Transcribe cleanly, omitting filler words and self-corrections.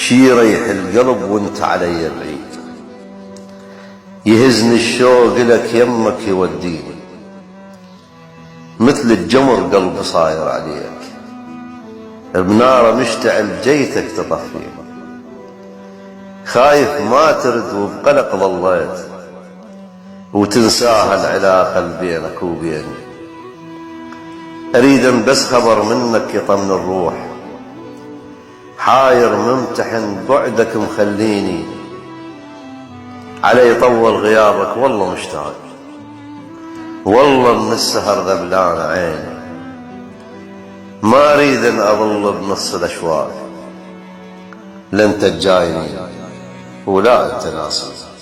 شي يريح القلب وانت علي بعيد، يهزني الشوق لك يمك يوديني، مثل الجمر قلب صاير عليك، بناره مشتعل جيتك تطفيني، خايف ما ترد وبقلق ظليت، وتنساها العلاقة اللي بينك وبيني، أريد بس خبر منك يطمن الروح، حاير ممتحن بعدك مخليني، علي يطول غيابك والله مشتاق، والله من السهر ذبلان عيني، ما أريد أن أظل بنص الأشواق، لا أنت جايني ولا أنت ناصر.